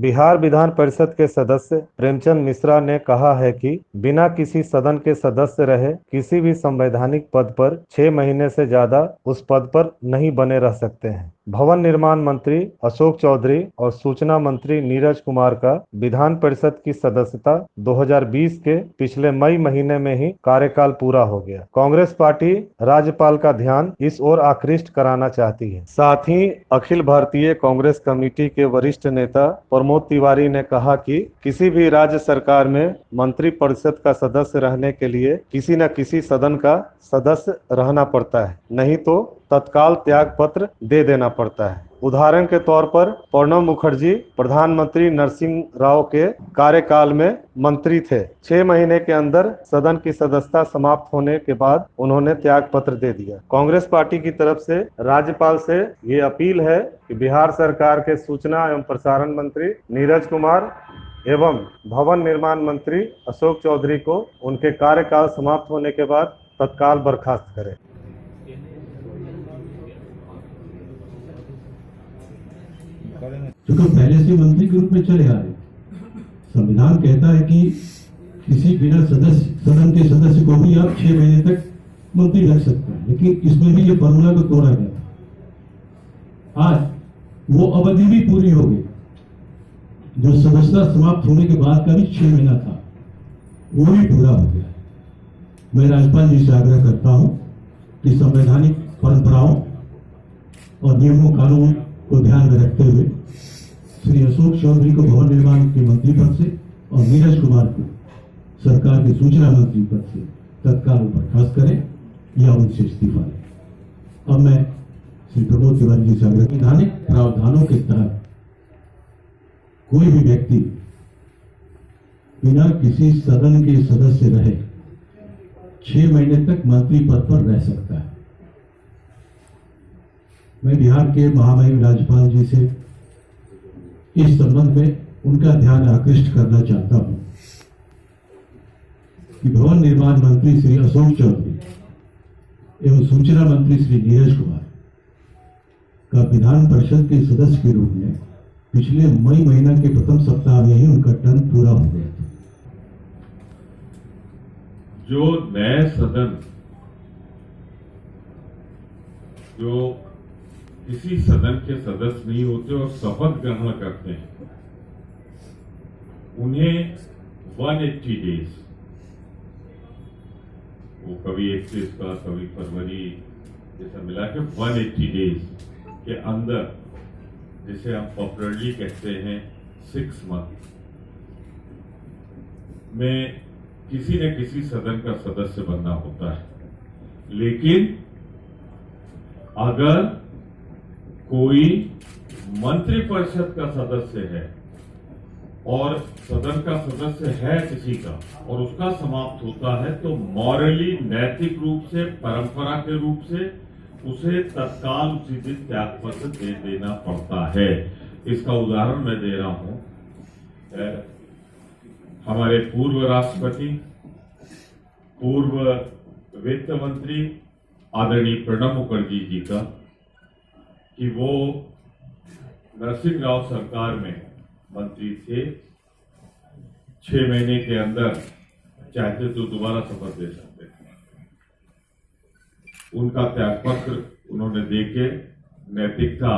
बिहार विधान परिषद के सदस्य प्रेमचंद मिश्रा ने कहा है कि बिना किसी सदन के सदस्य रहे किसी भी संवैधानिक पद पर 6 महीने से ज्यादा उस पद पर नहीं बने रह सकते हैं। भवन निर्माण मंत्री अशोक चौधरी और सूचना मंत्री नीरज कुमार का विधान परिषद की सदस्यता 2020 के पिछले मई महीने में ही कार्यकाल पूरा हो गया। कांग्रेस पार्टी राज्यपाल का ध्यान इस ओर आकृष्ट कराना चाहती है। साथ ही अखिल भारतीय कांग्रेस कमेटी के वरिष्ठ नेता प्रमोद तिवारी ने कहा कि किसी भी राज्य सरकार में मंत्री परिषद का सदस्य रहने के लिए किसी न किसी सदन का सदस्य रहना पड़ता है, नहीं तो तत्काल त्याग पत्र दे देना पड़ता है। उदाहरण के तौर पर प्रणब मुखर्जी प्रधानमंत्री नरसिंह राव के कार्यकाल में मंत्री थे। 6 महीने के अंदर सदन की सदस्यता समाप्त होने के बाद उन्होंने त्याग पत्र दे दिया। कांग्रेस पार्टी की तरफ से राज्यपाल से ये अपील है कि बिहार सरकार के सूचना एवं प्रसारण मंत्री नीरज कुमार एवं भवन निर्माण मंत्री अशोक चौधरी को उनके कार्यकाल समाप्त होने के बाद तत्काल बर्खास्त करें। क्योंकि पहले से मंत्री के रूप में चले आ रहे, संविधान कहता है कि किसी बिना सदन के सदस्य को भी आप 6 महीने तक मंत्री रख सकते हैं, लेकिन इसमें भी ये फॉर्मूला को तोड़ा गया। आज वो अवधि भी पूरी हो गई, जो सदस्यता समाप्त होने के बाद का भी 6 महीना था, वो भी पूरा हो गया। मैं राज्यपाल जी से आग्रह करता हूं कि संवैधानिक परंपराओं और नियमों कानून को ध्यान में रखते हुए श्री अशोक चौधरी को भवन निर्माण के मंत्री पद से और नीरज कुमार को सरकार के सूचना मंत्री पद से तत्काल बर्खास्त करें या उनसे इस्तीफा लें। अब मैं श्री प्रमोद तिवारी जी से आग्रह, संवैधानिक प्रावधानों के तहत कोई भी व्यक्ति बिना किसी सदन के सदस्य रहे 6 महीने तक मंत्री पद पर रह सकता है। मैं बिहार के महामहिम राज्यपाल जी से इस संबंध में उनका ध्यान आकृष्ट करना चाहता हूं कि भवन निर्माण मंत्री श्री अशोक चौधरी एवं सूचना मंत्री श्री नीरज कुमार का विधान परिषद के सदस्य के रूप में पिछले मई महीना के प्रथम सप्ताह में ही उनका टर्म पूरा हो गया था। जो नए सदन जो किसी सदन के सदस्य नहीं होते और शपथ ग्रहण करते हैं, उन्हें 180 डेज, वो कभी 31 का कभी फरवरी जैसा मिला के 180 डेज के अंदर, जिसे हम पॉपुलरली कहते हैं 6 मंथ में किसी न किसी सदन का सदस्य बनना होता है। लेकिन अगर कोई मंत्रिपरिषद का सदस्य है और सदन का सदस्य है किसी का और उसका समाप्त होता है, तो मॉरली नैतिक रूप से, परंपरा के रूप से उसे तत्काल उसी दिन त्यागपत्र दे देना पड़ता है। इसका उदाहरण मैं दे रहा हूं, हमारे पूर्व राष्ट्रपति, पूर्व वित्त मंत्री आदरणीय प्रणब मुखर्जी जी का, कि वो नरसिंह राव सरकार में मंत्री थे, 6 महीने के अंदर चाहते तो दोबारा शपथ ले सकते थे। उनका त्यागपत्र उन्होंने देके नैतिकता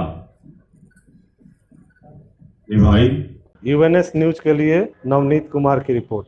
निभाई। यूएनएस न्यूज के लिए नवनीत कुमार की रिपोर्ट।